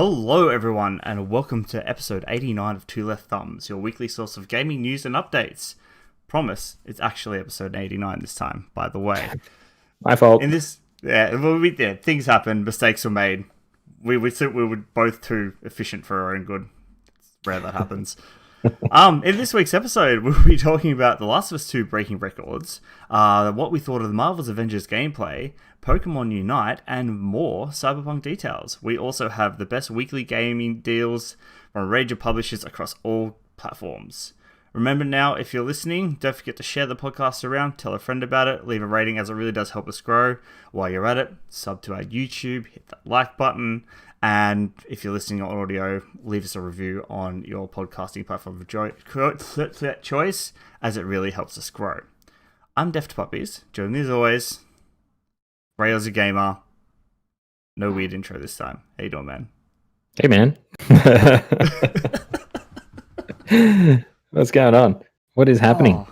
Hello, everyone, and welcome to episode 89 of Two Left Thumbs, your weekly source of gaming news and updates. Promise, it's actually episode 89 this time, by the way. My fault. Things happen, mistakes were made. We were both too efficient for our own good. It's rare that happens. In this week's episode, we'll be talking about The Last of Us 2 breaking records, what we thought of the Marvel's Avengers gameplay, Pokemon Unite, and more Cyberpunk details. We also have the best weekly gaming deals from a range of publishers across all platforms. Remember now, if you're listening, don't forget to share the podcast around, tell a friend about it, leave a rating as it really does help us grow. While you're at it, sub to our YouTube, hit that like button, and if you're listening on audio, leave us a review on your podcasting platform of choice, as it really helps us grow. I'm Deft Puppies, joining me as always, Rayo's a gamer. No weird intro this time. How you doing, man? Hey, man. What's going on? What is happening?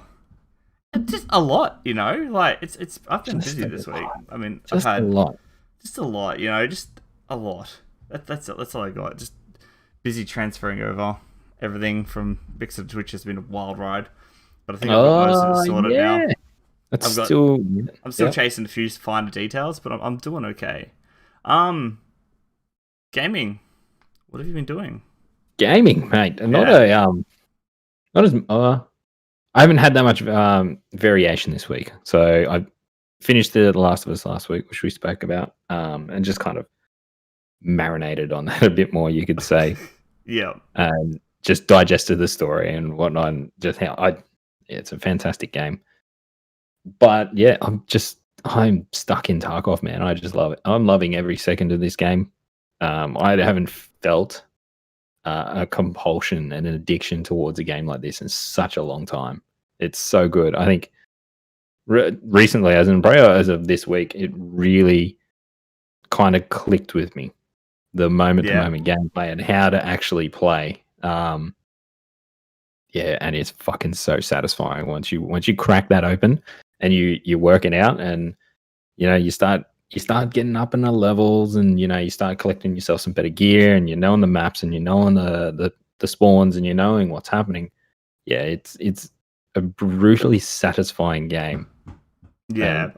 Just a lot, you know. Like it's. I've been busy this week. I mean, I've had a lot. Just a lot, you know. Just a lot. That's all I got. Just busy transferring over everything from Mixer to Twitch has been a wild ride, but I think I've got most of it sorted now. I'm still chasing a few finer details, but I'm doing okay. Gaming. What have you been doing? Gaming, mate. I haven't had that much variation this week. So I finished The Last of Us last week, which we spoke about, and just kind of marinated on that a bit more, you could say. Yeah. And just digested the story and whatnot, and just it's a fantastic game. But yeah, I'm stuck in Tarkov, man. I just love it. I'm loving every second of this game. I haven't felt a compulsion and an addiction towards a game like this in such a long time. It's so good. I think recently, as of this week, it really kind of clicked with me. The moment-to-moment gameplay and how to actually play. And it's fucking so satisfying once you crack that open and you're working out, and you start getting up in the levels, and you start collecting yourself some better gear, and knowing the maps, and knowing the spawns, and knowing what's happening. Yeah, it's a brutally satisfying game. Yeah.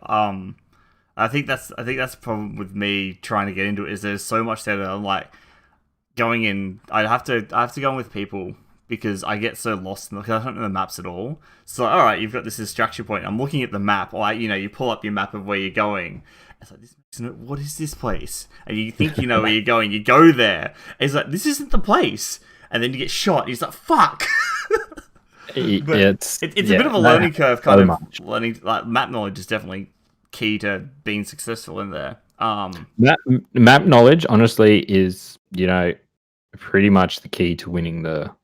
I think that's the problem with me trying to get into it, is there's so much there that I'm like going in. I have to go in with people because I get so lost because I don't know the maps at all. So all right, you've got this distraction point. I'm looking at the map, or you pull up your map of where you're going. It's like, what is this place? And you think you know where you're going. You go there. And it's like, this isn't the place. And then you get shot. And it's like, fuck. It's a bit of a learning curve, kind of learning. Like, map knowledge is definitely key to being successful in there. Map knowledge, honestly, is pretty much the key to winning the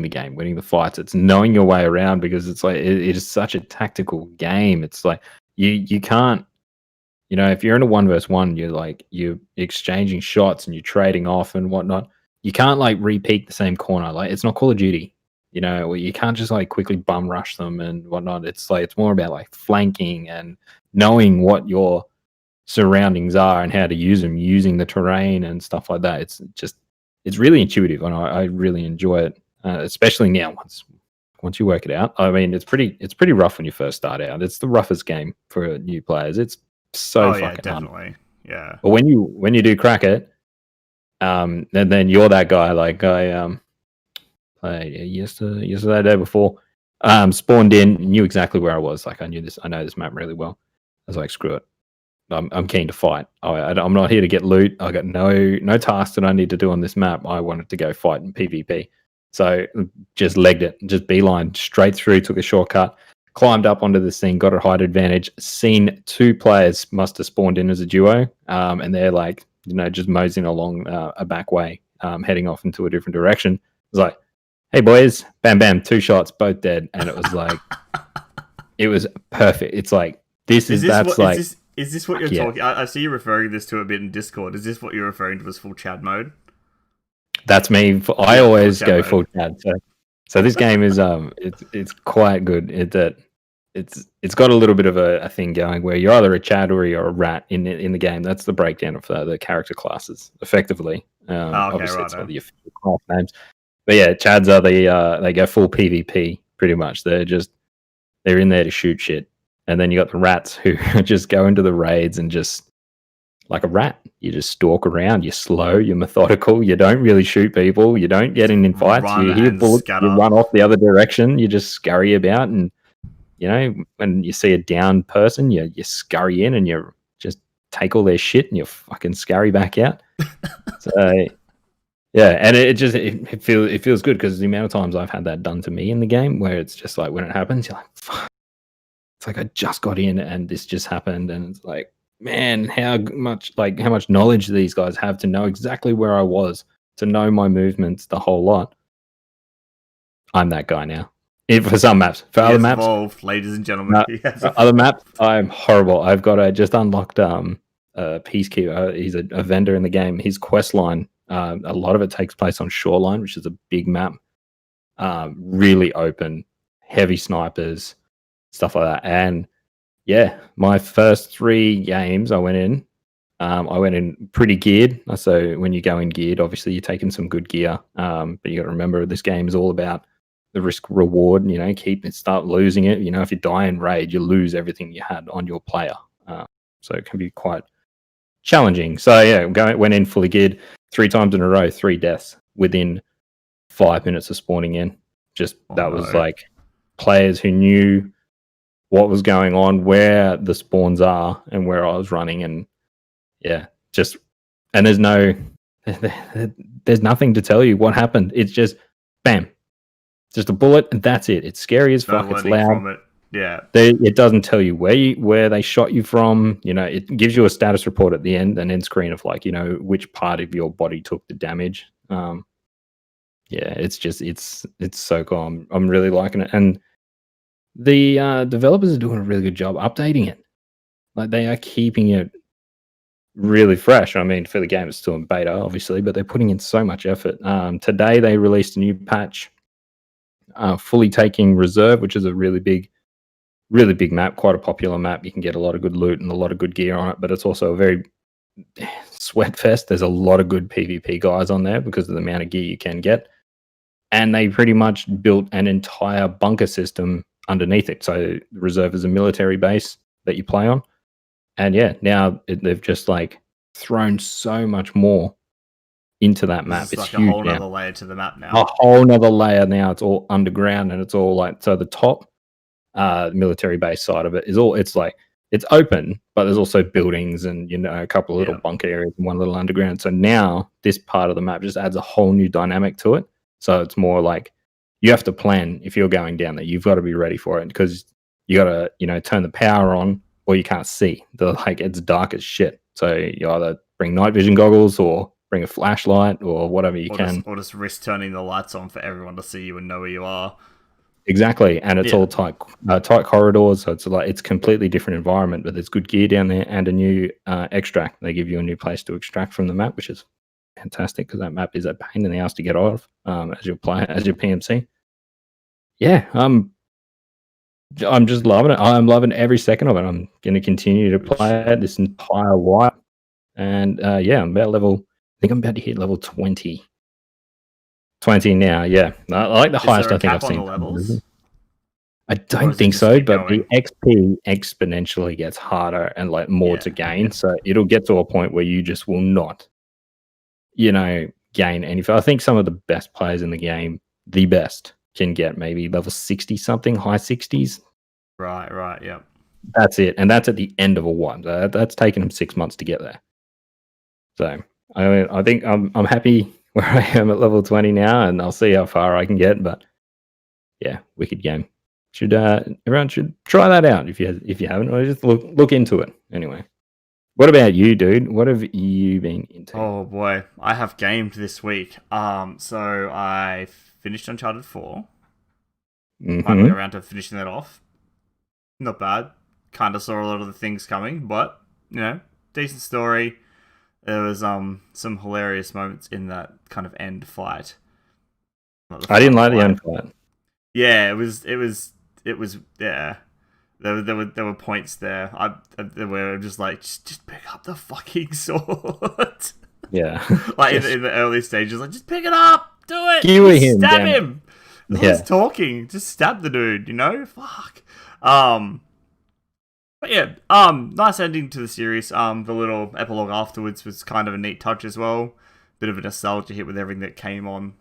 game, winning the fights. It's knowing your way around, because it's like it is such a tactical game. It's like you can't, if you're in a 1v1, you're exchanging shots and you're trading off and whatnot. You can't repeat the same corner. Like, it's not Call of Duty, where you can't just quickly bum rush them and whatnot. It's it's more about flanking and knowing what your surroundings are and how to use them, using the terrain and stuff like that. It's really intuitive, and I really enjoy it, especially now once you work it out. I mean, it's pretty rough when you first start out. It's the roughest game for new players. It's so fucking definitely hard. Yeah. But when you do crack it, and then you're that guy. Like, I played yesterday, day before, spawned in, knew exactly where I was. Like, I know this map really well. I was like, screw it. I'm keen to fight. I'm not here to get loot. I got no tasks that I need to do on this map. I wanted to go fight in PvP. So just legged it, just beeline straight through, took a shortcut, climbed up onto this thing, got a height advantage, seen two players must have spawned in as a duo, and they're just moseying along a back way, heading off into a different direction. It was like, hey boys, bam, bam, 2 shots, both dead. And it was like, it was perfect. It's like, is this what you're talking? I see you referring this to a bit in Discord. Is this what you're referring to as full Chad mode? That's me. I always go full Chad. So this game is it's quite good. it's got a little bit of a thing going where you're either a Chad or you're a rat in the game. That's the breakdown of the character classes, effectively. Oh, okay, Obviously, it's not righto. the official class names, but yeah, Chads are they go full PvP pretty much. They're in there to shoot shit, and then you got the rats who just go into the raids and just like a rat. You just stalk around. You're slow. You're methodical. You don't really shoot people. You don't get in fights. Run You hear and bullets. You scatter. run off the other direction. You just scurry about, and when you see a down person, you scurry in and you just take all their shit and you fucking scurry back out. So yeah, and it feels good because the amount of times I've had that done to me in the game, where it's just like when it happens, you're like, fuck. It's like I just got in and this just happened, and it's like, man, how much knowledge these guys have to know exactly where I was, to know my movements, the whole lot. I'm that guy now. For some maps, for other maps, evolved, ladies and gentlemen. Other maps, I'm horrible. I've got just unlocked Peacekeeper. He's a vendor in the game. His quest line, a lot of it takes place on Shoreline, which is a big map, really open, heavy snipers, stuff like that. And yeah, my first 3 games I went in pretty geared. So when you go in geared, obviously you're taking some good gear, but you got to remember this game is all about the risk reward. Start losing it. If you die in raid, you lose everything you had on your player. So it can be quite challenging. So yeah, went in fully geared 3 times in a row, 3 deaths within 5 minutes of spawning in. Was like players who knew what was going on, where the spawns are, and where I was running, and yeah, and there's nothing to tell you what happened. It's just bam. Just a bullet, and that's it. It's scary as fuck. It's loud. From it. Yeah. It doesn't tell you where they shot you from. It gives you a status report at the end, an end screen of which part of your body took the damage. Yeah, it's so cool. I'm really liking it, and the developers are doing a really good job updating it. Like, they are keeping it really fresh. I mean, for the game, it's still in beta, obviously, but they're putting in so much effort. Today they released a new patch. Fully taking Reserve, which is a really big map, quite a popular map. You can get a lot of good loot and a lot of good gear on it, but it's also a very sweat fest. There's a lot of good PvP guys on there because of the amount of gear you can get. And they pretty much built an entire bunker system underneath it. So Reserve is a military base that you play on. And yeah, now they've just thrown so much more into that map. It's like huge, a whole other layer to the map now. A whole nother layer now. It's all underground, and it's all so the top military base side of it is all it's open, but there's also buildings and a couple of little bunker areas and one little underground. So now this part of the map just adds a whole new dynamic to it. So it's more like you have to plan if you're going down there. You've got to be ready for it because you got to turn the power on or you can't see. It's dark as shit. So you either bring night vision goggles or bring a flashlight or whatever you can. Or just risk turning the lights on for everyone to see you and know where you are. Exactly, and it's all tight corridors, so it's completely different environment, but there's good gear down there and a new extract. They give you a new place to extract from the map, which is fantastic because that map is a pain in the ass to get out of as your PMC. Yeah, I'm just loving it. I'm loving every second of it. I'm going to continue to play it this entire life, and yeah, I'm about to hit level 20 now. Yeah, I like the highest I think I've seen. Levels? I don't think so, but the XP exponentially gets harder and more to gain. So it'll get to a point where you just will not, gain anything. I think some of the best players in the game, the best, can get maybe level 60 something, high 60s. Right, yeah. That's it, and that's at the end of a one. That's taken them 6 months to get there. So I think I'm happy where I am at level 20 now, and I'll see how far I can get. But yeah, wicked game. Everyone should try that out if you haven't, or just look into it. Anyway, what about you, dude? What have you been into? Oh boy, I have gamed this week. So I finished Uncharted 4. Finally around to finishing that off. Not bad. Kind of saw a lot of the things coming, but decent story. There was some hilarious moments in that kind of end fight. I didn't like the end fight. Yeah, it was yeah. there were points there. Where I'm just like, just pick up the fucking sword. Yeah. Like in the early stages, like just pick it up, do it, Skewer him, stab damn him. No one's talking, just stab the dude. You know, fuck. But yeah, nice ending to the series. The little epilogue afterwards was kind of a neat touch as well. Bit of a nostalgia hit with everything that came on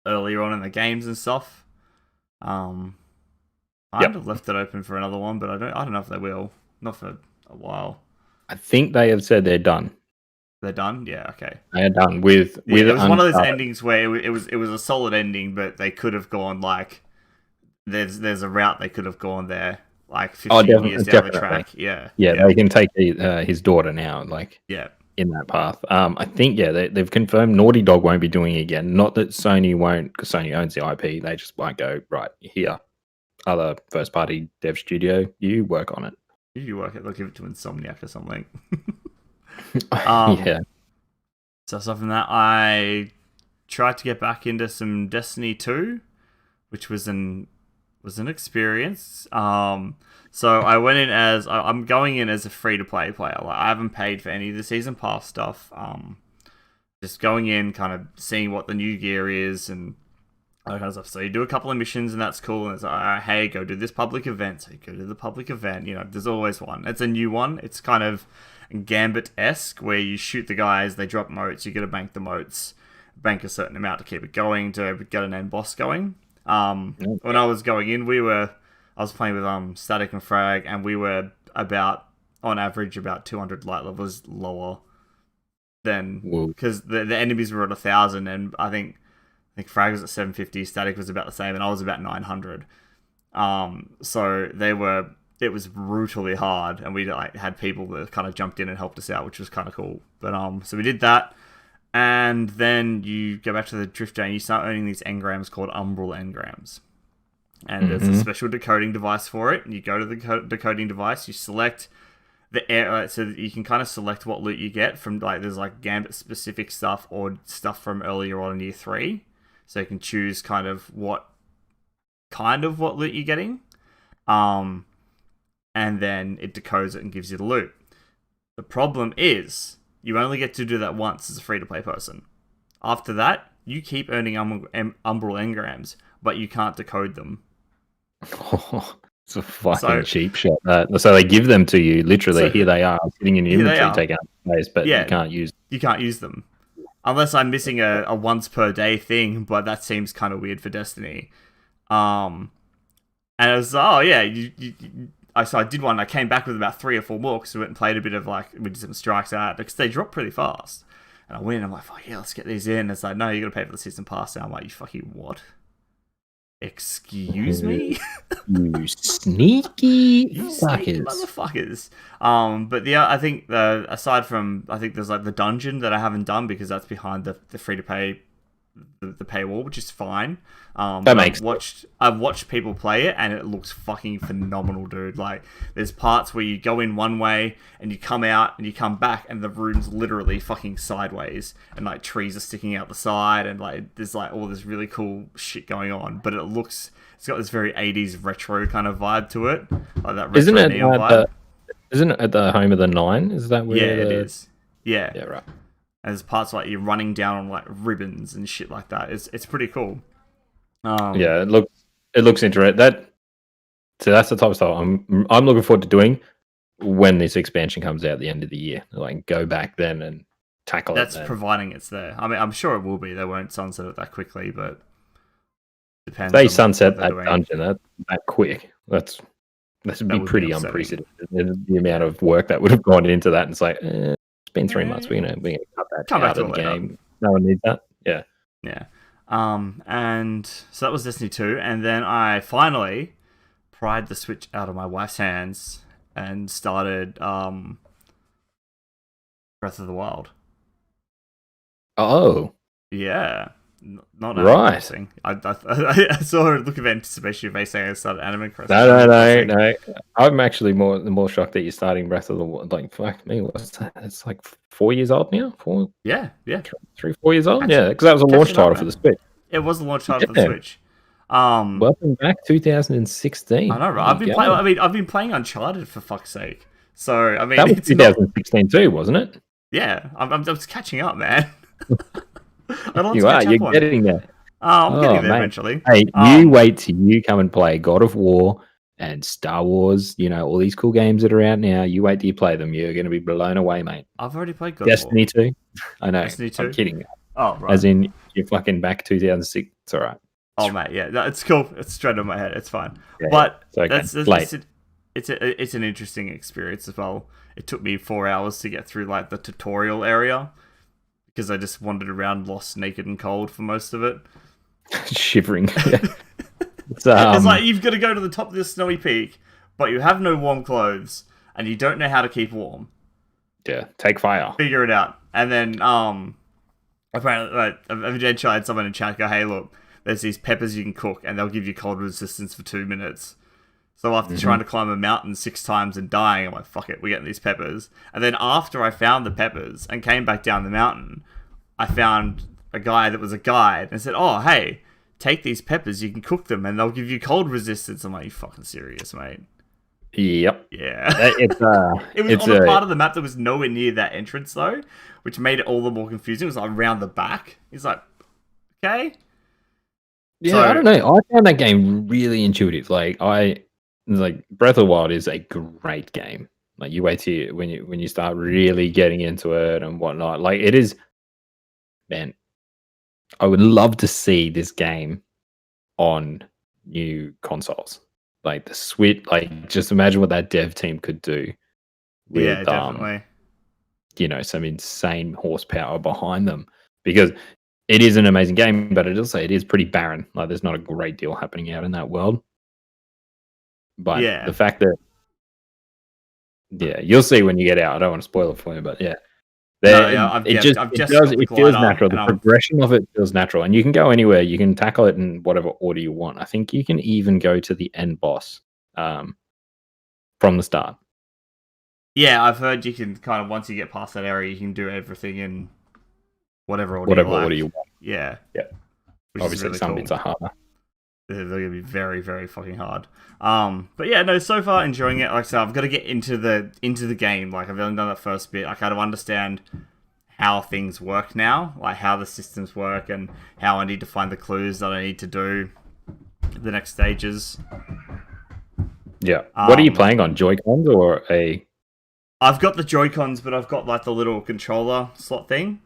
earlier on in the games and stuff. I have left it open for another one, but I don't know if they will. Not for a while. I think they have said they're done. They're done. Yeah. Okay. They are done with. It was one of those endings where it was a solid ending, but they could have gone like there's a route they could have gone there. Like 15 years down the track. Yeah. They can take his daughter now, like in that path. I think they've confirmed Naughty Dog won't be doing it again. Not that Sony won't, because Sony owns the IP. They just won't go right here. Other first party dev studio, you work on it. You work it. They'll give it to Insomniac or something. Yeah. So aside from that, I tried to get back into some Destiny 2, which was an experience. So I went in as I'm going in as a free to play player. Like, I haven't paid for any of the season pass stuff. Just going in, kind of seeing what the new gear is and all that kind of stuff. So you do a couple of missions and that's cool. And it's like, hey, go do this public event. So you go to the public event. You know, there's always one. It's a new one. It's kind of Gambit-esque where you shoot the guys, they drop motes. You got to bank the motes, bank a certain amount to keep it going to get an end boss going. When I was going in, I was playing with Static and Frag, and we were on average about 200 light levels lower than because the enemies were at 1,000, and I think Frag was at 750, Static was about the same, and I was about 900. So it was brutally hard, and we had people that kind of jumped in and helped us out, which was kind of cool. But so we did that. And then you go back to the Drifter and you start earning these engrams called Umbral engrams. And there's a special decoding device for it. And you go to the decoding device, you select the air, so that you can kind of select what loot you get from, like, there's like Gambit specific stuff or stuff from earlier on in year 3. So you can choose kind of what loot you're getting. And then it decodes it and gives you the loot. The problem is, you only get to do that once as a free-to-play person. After that, you keep earning Umbral engrams, but you can't decode them. Oh, it's a fucking cheap shot. So they give them to you, literally. Here they are, sitting in your inventory, taking up space, but you can't use them. Unless I'm missing a once-per-day thing, but that seems kind of weird for Destiny. And it was, so I did one. I came back with about 3 or 4 more because we went and played a bit of we did some strikes out because they drop pretty fast. And I went in, I'm like, fuck yeah, let's get these in. And it's like, no, you got to pay for the season pass. And I'm like, you fucking what? Excuse me? You sneaky motherfuckers. But I think aside from, I think there's like the dungeon that I haven't done because that's behind the free to pay the paywall, which is fine. I've watched people play it and it looks fucking phenomenal, dude. Like, there's parts where you go in one way and you come out and you come back and the room's literally fucking sideways and like trees are sticking out the side and like there's like all this really cool shit going on, but it's got this very 80s retro kind of vibe to it, like that retro neon vibe. Isn't it at the home of the 9? Is that where? Yeah, it is. Yeah, right. And there's parts like you're running down on like ribbons and shit like that. It's pretty cool. It looks interesting. So that's the type of stuff I'm looking forward to doing when this expansion comes out at the end of the year. Like, go back then and tackle that's it. That's providing it's there. I mean, I'm sure it will be. They won't sunset it that quickly, but depends. They sunset that dungeon that quick. That would be pretty unprecedented. The amount of work that would have gone into that, and it's like, it's been 3 months. We're gonna cut that out of the game. No one needs that. Yeah. Yeah. And so that was Destiny 2, and then I finally pried the Switch out of my wife's hands and started Breath of the Wild. Oh. Yeah. Not right. Crossing. I saw a look of anticipation in your face saying I started Animal Crossing. No. I'm actually more shocked that you're starting Breath of the Wild. Like, fuck me, what's that? It's like 4 years old now? 4? Yeah. 3, 4 years old? Yeah, because that was a launch title for the Switch. It was the launch title for the Switch. Welcome back, 2016. I know, right? There you go. I've been playing Uncharted for fuck's sake. So I mean, That was it's not. 2016 too, wasn't it? Yeah, I'm just catching up, man. I got lots You to are. catch You're up on. getting there. I'm Oh, getting there mate. eventually. Hey, you wait till you come and play God of War and Star Wars. You know all these cool games that are out now. You wait till you play them. You're going to be blown away, mate. I've already played God of War. Destiny 2. I know. Destiny I'm 2? kidding. Oh, right. As in, you're fucking back 2006. It's all right. Oh, mate, yeah, it's cool. It's straight on my head. It's fine. Yeah, but it's okay. it's an interesting experience as well. It took me 4 hours to get through like the tutorial area because I just wandered around lost, naked, and cold for most of it. Shivering. It's like you've got to go to the top of this snowy peak, but you have no warm clothes and you don't know how to keep warm. Yeah, take fire. Figure it out. And then apparently eventually I had someone in chat go, hey, look, there's these peppers you can cook and they'll give you cold resistance for 2 minutes. So after trying to climb a mountain 6 times and dying, I'm like, fuck it, we're getting these peppers. And then after I found the peppers and came back down the mountain, I found a guy that was a guide and said, oh, hey, take these peppers, you can cook them and they'll give you cold resistance. I'm like, you fucking serious, mate? Yep. Yeah. It was on a part of the map that was nowhere near that entrance, though, which made it all the more confusing. It was like around the back. He's like, okay. Yeah, I don't know. I found that game really intuitive. Like Breath of the Wild is a great game. Like you wait till when you start really getting into it and whatnot. Like it is, man. I would love to see this game on new consoles, like the Switch. Like just imagine what that dev team could do with, definitely. Some insane horsepower behind them because. It is an amazing game, but it is pretty barren. Like, there's not a great deal happening out in that world. But the fact that, you'll see when you get out. I don't want to spoil it for you, but yeah, it feels natural. The progression of it feels natural, and you can go anywhere. You can tackle it in whatever order you want. I think you can even go to the end boss from the start. Yeah, I've heard you can kind of once you get past that area, you can do everything in. Whatever order you want. Yeah. Yeah. Obviously, really some bits are harder. They're going to be very, very fucking hard. But yeah, no, so far enjoying it. Like I said, I've got to get into the game. Like, I've only done that first bit. I kind of understand how things work now, like how the systems work and how I need to find the clues that I need to do the next stages. Yeah. What are you playing on? Joy-Cons or a... I've got the Joy-Cons, but I've got like the little controller slot thing.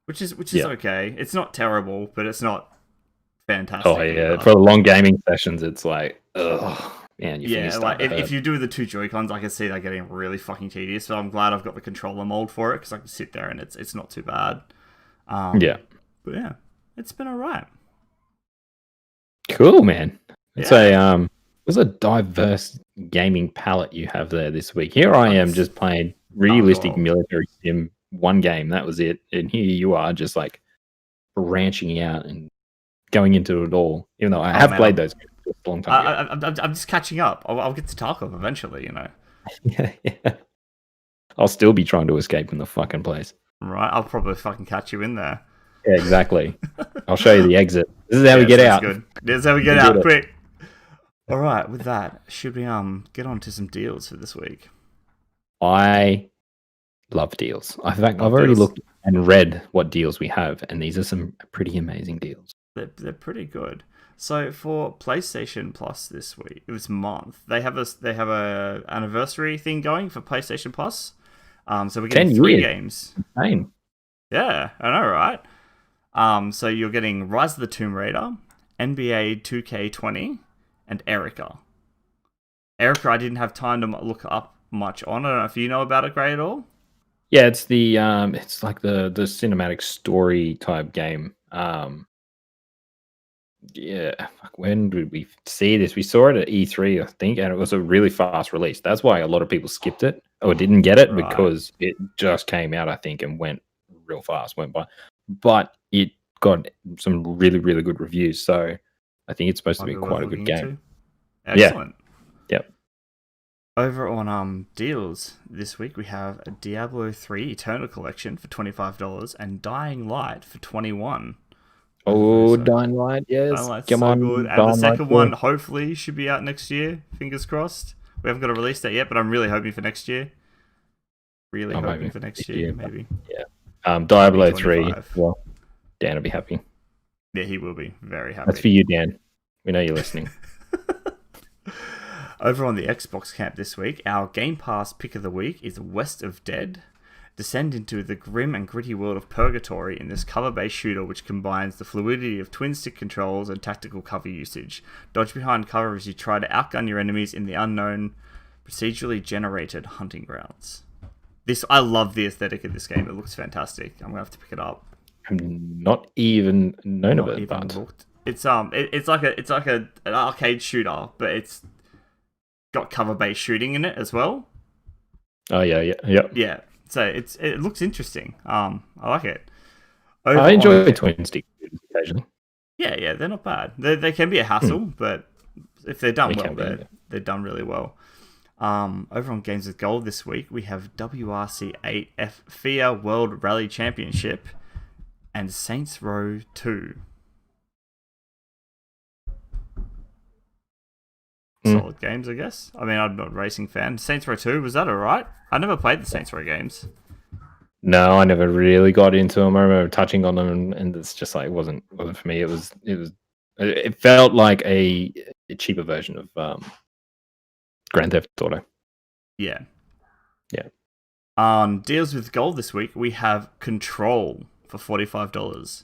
Which is okay. It's not terrible, but it's not fantastic. Oh yeah, for the long gaming sessions, it's like, ugh, man. Like if you do the 2 Joy-Cons, I can see that getting really fucking tedious. So I'm glad I've got the controller mold for it because I can sit there and it's not too bad. But yeah, it's been alright. Cool, man. It's a diverse gaming palette you have there this week. Here I am just playing realistic military sim. One game, that was it, and here you are just like branching out and going into it all, even though I have played those games for a long time I'm just catching up. I'll get to Tarkov eventually, yeah. I'll still be trying to escape from the fucking place. Right, I'll probably fucking catch you in there. Yeah, exactly. I'll show you the exit. This is how we get out. Good. This is how we get out, quick. Alright, with that, should we get on to some deals for this week? I love deals. In fact, I've already looked and read what deals we have, and these are some pretty amazing deals. They're pretty good. So for PlayStation Plus this month, they have a anniversary thing going for PlayStation Plus. So we're getting 3 games. Insane. Yeah, I know, right? So you're getting Rise of the Tomb Raider, NBA 2K20, and Erica. Erica, I didn't have time to look up much on. I don't know if you know about it, Gray, at all. Yeah, it's the it's like the cinematic story type game. When did we see this? We saw it at E3, I think, and it was a really fast release. That's why a lot of people skipped it or didn't get it because it just came out, I think, and went real fast, went by. But it got some really, really good reviews, so I think it's supposed to be quite a good game. Excellent. Yep. Over on deals this week, we have a Diablo 3 Eternal Collection for $25 and Dying Light for $21. Oh, So Dying Light, yes. Light's Come so good, on, and the Dying Light second 2. one hopefully should be out next year. Fingers crossed. We haven't got a release date yet, but I'm really hoping for next year. Really I'm hoping hoping for for next this year, year. maybe Yeah. Diablo 3. 2025. Well, Dan will be happy. Yeah, he will be very happy. That's for you, Dan. We know you're listening. Over on the Xbox camp this week, our Game Pass pick of the week is West of Dead. Descend into the grim and gritty world of Purgatory in this cover-based shooter which combines the fluidity of twin-stick controls and tactical cover usage. Dodge behind cover as you try to outgun your enemies in the unknown, procedurally generated hunting grounds. I love the aesthetic of this game. It looks fantastic. I'm gonna have to pick it up. I've not even known of it, Even but looked. It's like an arcade shooter, but it's got cover-based shooting in it as well. oh yeah. Yeah. So it looks interesting. I like it. I enjoy twin stick shooters occasionally. Yeah, they're not bad. They can be a hassle, but if they're done well, they're done really well. Over on Games with Gold this week, we have WRC 8 FIA World Rally Championship and Saints Row 2. Solid games, I guess. I mean, I'm not a racing fan. Saints Row 2, was that alright? I never played the Saints Row games. No, I never really got into them. I remember touching on them, and it's just like it wasn't for me. It felt like a cheaper version of Grand Theft Auto. Yeah. Yeah. Deals with Gold this week, we have Control for $45.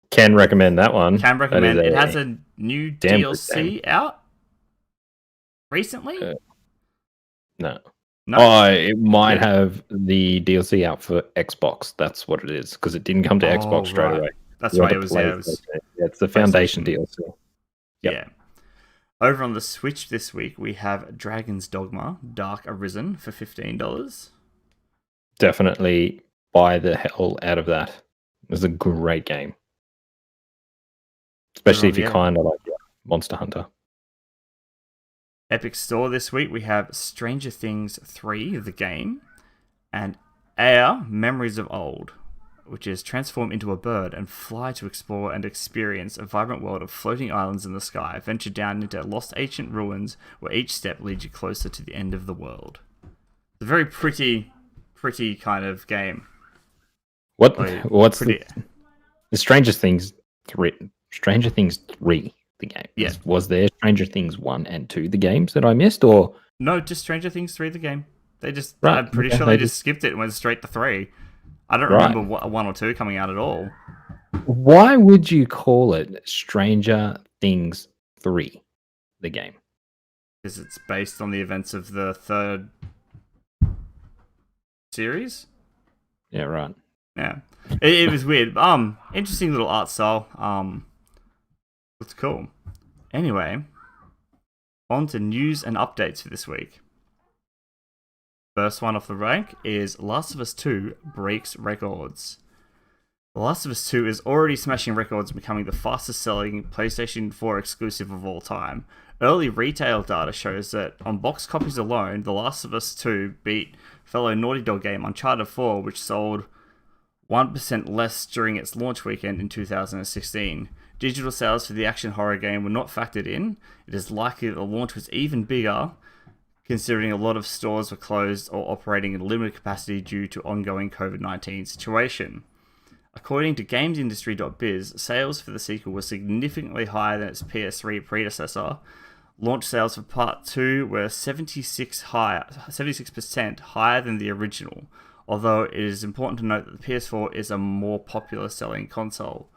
Can recommend that one. Can recommend. It has a new DLC out recently. No. Oh, it might have the DLC out for Xbox. That's what it is, because it didn't come to Xbox straight away. That's why it was. It's the Foundation DLC. Yep. Yeah. Over on the Switch this week, we have Dragon's Dogma: Dark Arisen for $15. Definitely buy the hell out of that. It was a great game. Especially if you kind of like Monster Hunter. Epic Store this week, we have Stranger Things 3, the game, and Air, Memories of Old, which is transform into a bird and fly to explore and experience a vibrant world of floating islands in the sky. Venture down into lost ancient ruins where each step leads you closer to the end of the world. It's a very pretty kind of game. What's the Stranger Things 3? Stranger Things 3, the game. Yeah. Was there Stranger Things 1 and 2, the games that I missed, or no? Just Stranger Things 3, the game. They just. Right. I'm pretty sure they just skipped it and went straight to 3. I don't remember 1 or 2 coming out at all. Why would you call it Stranger Things 3, the game? Because it's based on the events of the 3rd series. Yeah, right. Yeah, it was weird. Interesting little art style. It's cool. Anyway, on to news and updates for this week. First one off the rank is Last of Us 2 breaks records. The Last of Us 2 is already smashing records and becoming the fastest selling PlayStation 4 exclusive of all time. Early retail data shows that on box copies alone, The Last of Us 2 beat fellow Naughty Dog game Uncharted 4, which sold 1% less during its launch weekend in 2016. Digital sales for the action horror game were not factored in. It is likely that the launch was even bigger, considering a lot of stores were closed or operating in limited capacity due to ongoing COVID-19 situation. According to GamesIndustry.biz, sales for the sequel were significantly higher than its PS3 predecessor. Launch sales for Part 2 were 76% higher than the original, although it is important to note that the PS4 is a more popular selling console.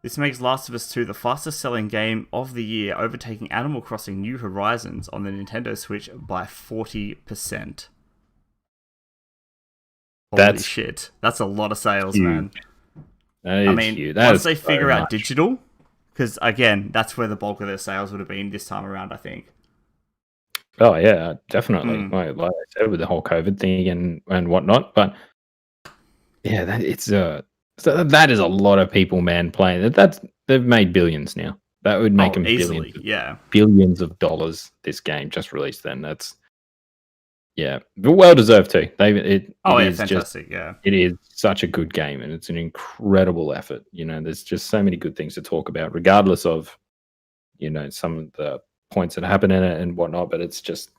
This makes Last of Us 2 the fastest selling game of the year, overtaking Animal Crossing New Horizons on the Nintendo Switch by 40%. Holy shit. That's a lot of sales, huge. Man. I mean, once they figure out digital, because again, that's where the bulk of their sales would have been this time around, I think. Oh, yeah, definitely. Like I said, with the whole COVID thing and whatnot. But yeah, that is a lot of people, man, playing. They've made billions now. That would make them easily, billions of dollars. This game just released. Then Yeah, but well deserved too. It Oh yeah, is just fantastic. Yeah. it is such a good game, and it's an incredible effort. You know, there's just so many good things to talk about, regardless of some of the points that happen in it and whatnot. But it's just,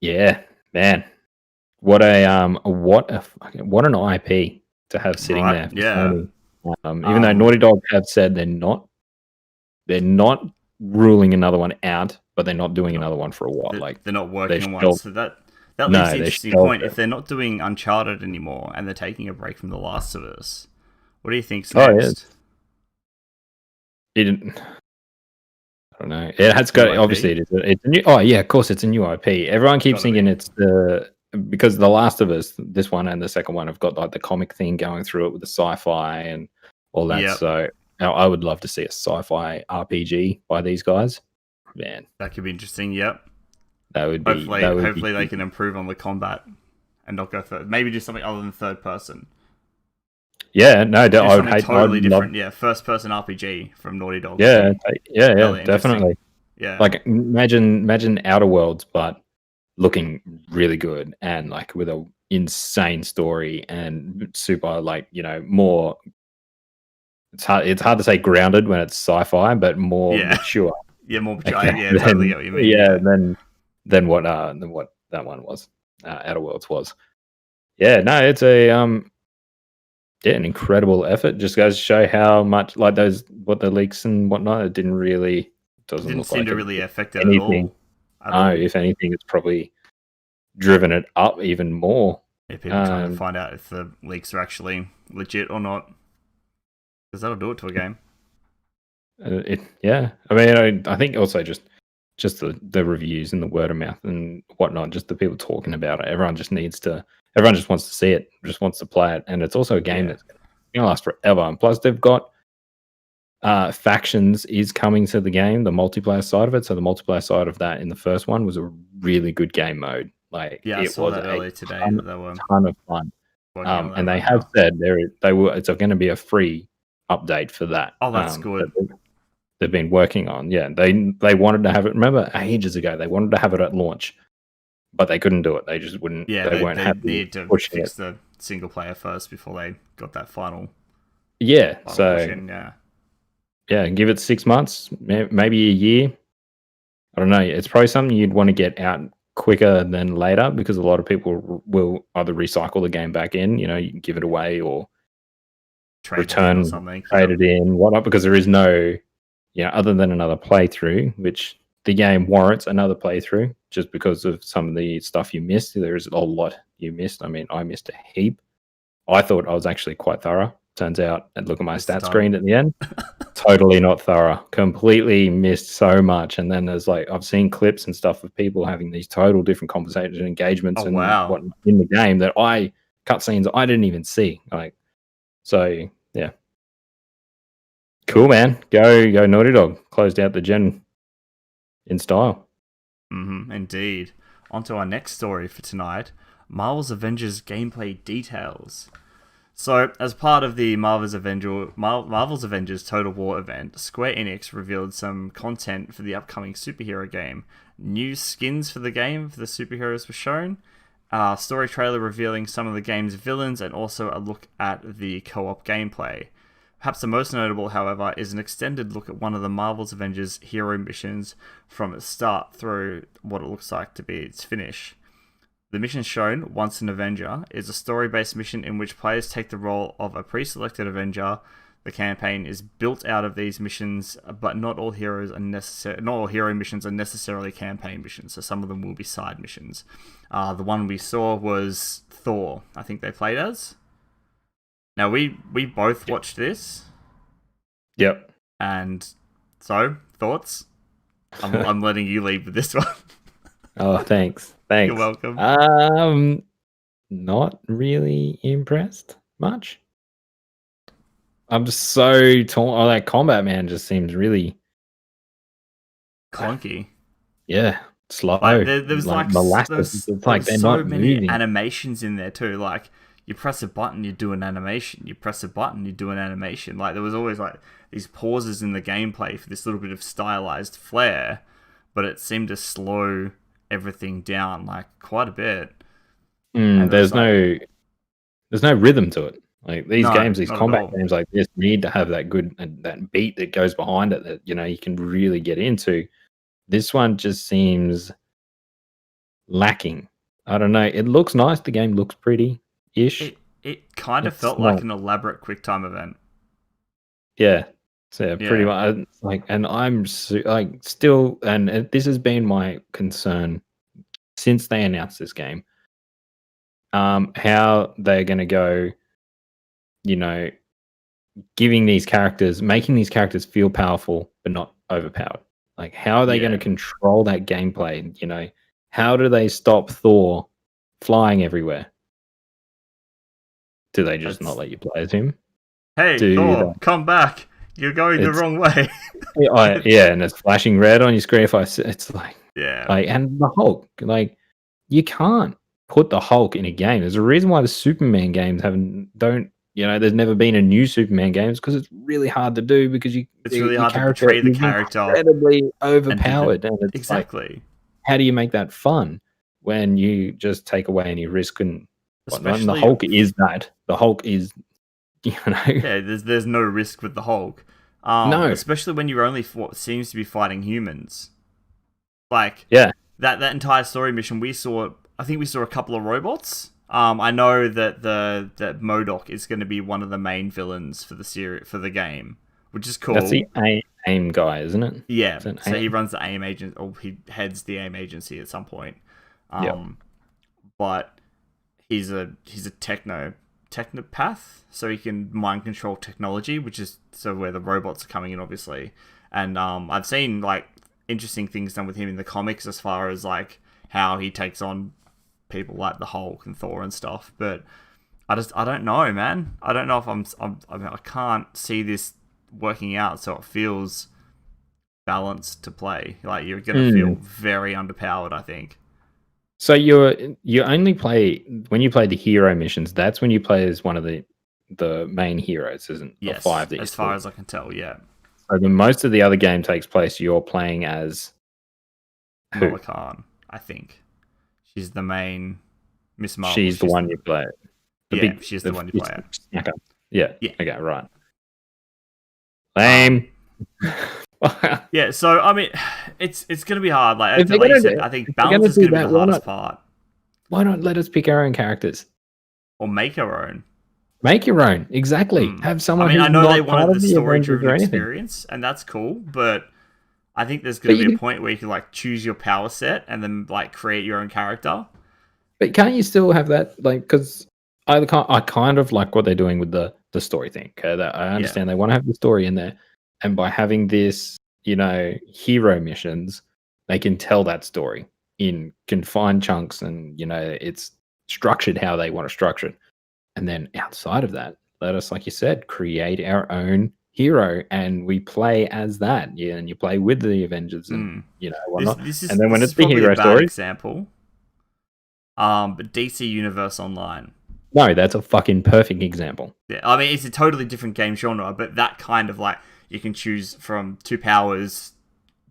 yeah, man, what an IP to have sitting Right. there for Yeah. Sony. Even though Naughty Dog have said they're not ruling another one out, but they're not doing They're not, another one for a while. Like they're not they working on one. shelved, So that leaves no, the they interesting shelved point. it. If they're not doing Uncharted anymore and they're taking a break from The Last of Us, what do you think's Oh yeah, next? it didn't. I don't know. It has got New obviously IP? it's a new. Oh yeah, of course it's a new IP. Everyone keeps Gotta thinking be. it's because The Last of Us, this one and the second one have got like the comic thing going through it with the sci-fi and all that. Yep. So I would love to see a sci-fi RPG by these guys. Man, That could be interesting. Yep. that would be Hopefully they can improve on the combat and not go third. Maybe do something other than third person. yeah. No, Do I would something hate. totally I'd love. different. Yeah, first person RPG from Naughty Dog would Yeah, be yeah, hella interesting. definitely. Yeah. Like imagine Outer Worlds, but looking really good and like with a insane story and super more. It's hard to say grounded when it's sci-fi, but more Yeah. mature. Yeah, more mature. Okay, Yeah, totally get what you mean. yeah, than what that one was. Outer Worlds was. Yeah, no, it's an incredible effort. Just goes to show how much like what the leaks and whatnot. It doesn't Didn't look seem like to it really did affect it at anything. all. At No, all. if anything, it's probably driven it up even more. Yeah, people trying to find out if the leaks are actually legit or not. Because that'll do it to a game. Yeah. I mean, I think also just the reviews and the word of mouth and whatnot, just the people talking about it. Everyone just wants to see it, just wants to play it, and it's also a game that's going to last forever. And plus, they've got factions is coming to the game, the multiplayer side of it. So the multiplayer side of that in the first one was a really good game mode. Like Yeah, I it saw was that a earlier today that they were ton of fun. working on that And they right have now. said it's going to be a free update for that. Oh, that's good. They've been working on. Yeah, they wanted to have it. Remember, ages ago, they wanted to have it at launch, but they couldn't do it. They just wouldn't. Yeah, they weren't they happy need to pushing fix it. the single player first before they got that final. Yeah, Push so in, yeah, give it 6 months, maybe a year. I don't know. It's probably something you'd want to get out quicker than later because a lot of people will either recycle the game back in. You can give it away or trade it in or return, something. trade it in, whatnot, because there is no, other than another playthrough, which the game warrants another playthrough just because of some of the stuff you missed. There is a lot you missed. I mean, I missed a heap. I thought I was actually quite thorough. Turns out, and look at my stat screen at the end, totally not thorough. Completely missed so much. And then there's I've seen clips and stuff of people having these total different conversations and engagements Oh, and wow. what in the game that cutscenes I didn't even see. So yeah. Cool, man. Go Naughty Dog. Closed out the gen in style. Indeed. On to our next story for tonight. Marvel's Avengers gameplay details. So, as part of the Marvel's Avengers Total War event, Square Enix revealed some content for the upcoming superhero game. New skins for the game for the superheroes were shown. A story trailer revealing some of the game's villains and also a look at the co-op gameplay. Perhaps the most notable, however, is an extended look at one of the Marvel's Avengers hero missions from its start through what it looks like to be its finish. The mission shown, Once an Avenger, is a story-based mission in which players take the role of a pre-selected Avenger. The campaign is built out of these missions, but not all hero missions are necessarily campaign missions, so some of them will be side missions. The one we saw was Thor, I think they played as. Now, we both watched this. Yep. And so, thoughts? I'm letting you lead with this one. Oh, thanks. You're welcome. Not really impressed much. I'm just so torn. Oh, that combat, man, just seems really clunky. Yeah, slow. There's molasses. It's like they're so not many moving. animations in there too. Like you press a button, you do an animation. You press a button, you do an animation. Like there was always these pauses in the gameplay for this little bit of stylized flair, but it seemed to slow everything down like quite a bit. Mm, And it was like, there's no rhythm to it. Like these no, games, these not at combat all. games like this need to have that good and that beat that goes behind it that you can really get into. This one just seems lacking. I don't know. It looks nice. The game looks pretty ish. It kind of It's felt like not. an elaborate QuickTime event. Yeah. So yeah, pretty Yeah, much like, and I'm like still, and this has been my concern since they announced this game. How they're going to go, you know, making these characters feel powerful but not overpowered. Like, how are they going to yeah. control that gameplay? How do they stop Thor flying everywhere? Do they just not That's let you play as him? hey Do Thor, they? come back! You're going the It's wrong way. yeah, and it's flashing red on your screen. It's Yeah, like, and the Hulk, like, you can't put the Hulk in a game. There's a reason why the Superman games haven't don't. There's never been a new Superman games because it's really hard to do because it's really your hard to character portray the is character incredibly and do the overpowered, and it's like, exactly, how do you make that fun when you just take away any risk and whatnot? And the especially Hulk is that. The Hulk is, you know, yeah. There's no risk with the Hulk. no, Especially when you're only what seems to be fighting humans. Like yeah, that entire story mission we saw. I think we saw a couple of robots. I know that that MODOK is going to be one of the main villains for the series for the game, which is that's the cool. aim guy, isn't it? Yeah, Is it so he aim? runs the AIM agent, or he heads the AIM agency at some point. Yeah. But he's a technopath, so he can mind control technology, which is so where the robots are coming in, obviously. And I've seen like interesting things done with him in the comics as far as like how he takes on people like the Hulk and Thor and stuff. But I don't know, man. I don't know if I mean, I can't see this working out, so it feels balanced to play. Like you're gonna feel Mm. very underpowered, I think. So you only play when you play the hero missions. That's when you play as one of the main heroes, isn't the Yes, five that you as far see. as I can tell, yeah. So the most of the other game takes place. You're playing as who? Kamala Khan, I think. She's the main Miss Marvel. She's the She's one you play. The yeah, big, she's the the one you play fist at. snacker. Yeah. Yeah. Okay. Right. Um Lame. yeah, so I mean it's gonna be hard. If they're Like you gonna said, do, I think if they're balance gonna is do gonna be the that, hardest part. why not let us pick our own characters? Or make our own. Make your own. Exactly. Hmm. Have I someone mean, I who's know they not part wanted the of the story Avengers driven or anything. experience, and that's cool, but I think there's But gonna be a you point where you can like choose your power set and then like create your own character. But can't you still have that? Like, because I kind of like what they're doing with the story thing. Okay, that I Yeah. understand they want to have the story in there, and by having this, hero missions, they can tell that story in confined chunks, and it's structured how they want to structure it. And then outside of that, let us, like you said, create our own hero, and we play as that. Yeah, and you play with the Avengers, and Hmm. whatnot. This And is then when this it's is the probably a hero bad story, example. But DC Universe Online. no, that's a fucking perfect example. Yeah, I mean it's a totally different game genre, but that kind of like you can choose from two powers,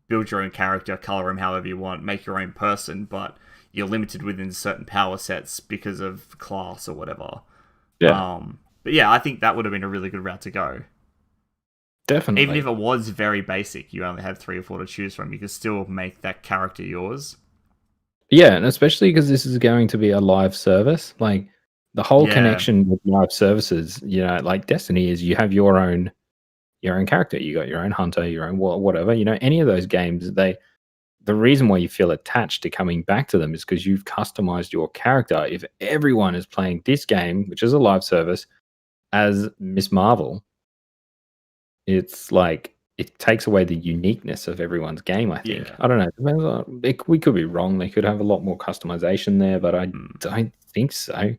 build your own character, color him however you want, make your own person, but you're limited within certain power sets because of class or whatever. Yeah, But yeah, I think that would have been a really good route to go. Even if definitely. it was very basic, you only had 3 or 4 to choose from, you could still make that character yours. Yeah, and especially because this is going to be a live service. Like the whole Yeah, connection with live services, like Destiny is you have your own character. You got your own hunter, your own whatever. Any of those games, the reason why you feel attached to coming back to them is because you've customized your character. If everyone is playing this game, which is a live service, as Miss Marvel, it's like it takes away the uniqueness of everyone's game, I think. yeah. I don't know. We could be wrong. They could have a lot more customization there, but I Hmm. don't think so.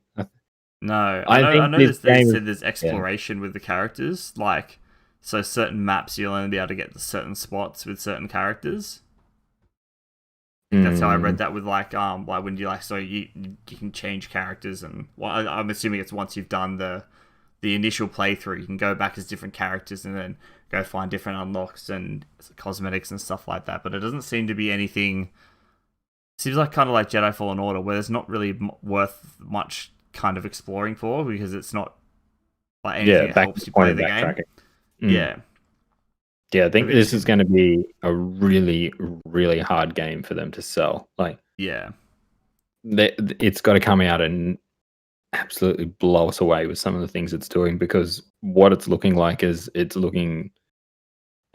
No, I I know. I think know. this They game is, said there's yeah. exploration with the characters, like so certain maps you'll only be able to get to certain spots with certain characters. I think that's how I read Mm, that with like when you like so you can change characters and well I'm assuming it's once you've done the initial playthrough you can go back as different characters and then go find different unlocks and cosmetics and stuff like that. But it doesn't seem to be anything Seems like kind of like Jedi Fallen Order, where there's not really worth much kind of exploring for because it's not like anything that helps you play the game. Yeah. Yeah, I think this is going to be a really, really hard game for them to sell. Like, yeah, it's got to come out and absolutely blow us away with some of the things it's doing, because what it's looking like is it's looking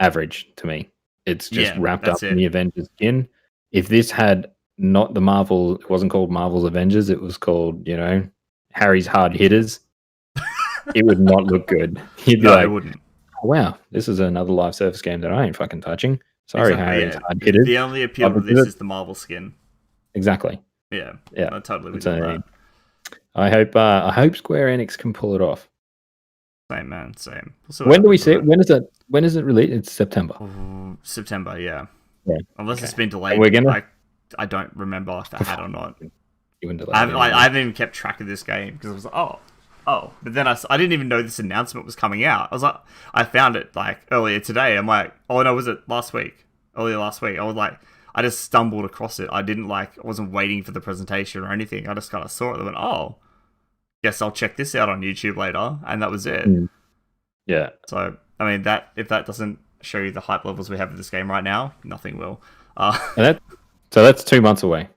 average to me. It's just wrapped up in the Avengers skin. If this had not the Marvel, it wasn't called Marvel's Avengers, it was called, Harry's Hard Hitters, it would not look good. You'd be it wouldn't. Oh, wow, this is another live service game that I ain't fucking touching. Sorry, Harry's Hard Hitters. The only appeal of this is the Marvel skin. Exactly. Yeah. I totally with that. I hope Square Enix can pull it off. Same, man. Same. When do we see it? When is it released? It's September. September, yeah. Unless it's been delayed. And we're gonna. I don't remember if it had or not. I haven't even kept track of this game because I was like, oh. But then I didn't even know this announcement was coming out. I was like, I found it like earlier today. I'm like, oh no, was it last week? Earlier last week. I was like, I just stumbled across it. I wasn't waiting for the presentation or anything. I just kind of saw it and went, oh, guess I'll check this out on YouTube later. And that was it. Yeah. So, I mean, if that doesn't show you the hype levels we have of this game right now, nothing will. So that's 2 months away.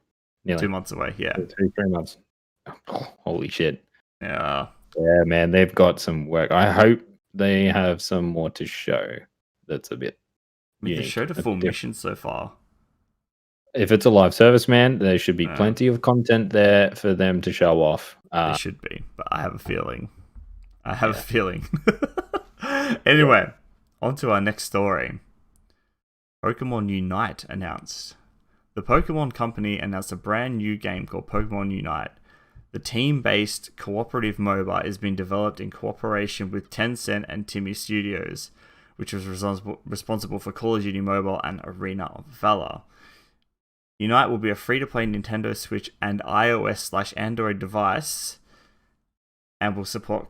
Nearly. 2 months away, yeah. 3 months. Oh, holy shit. Yeah. Yeah, man, they've got some work. I hope they have some more to show. That's a bit. They showed a full mission so far. If it's a live service, man, there should be plenty of content there for them to show off. There should be, but I have a feeling. Anyway, on to our next story. Pokemon Unite announced. The Pokemon Company announced a brand new game called Pokemon Unite. The team-based cooperative MOBA is being developed in cooperation with Tencent and Timmy Studios, which was responsible for Call of Duty Mobile and Arena of Valor. Unite will be a free-to-play Nintendo Switch and iOS/Android device and will support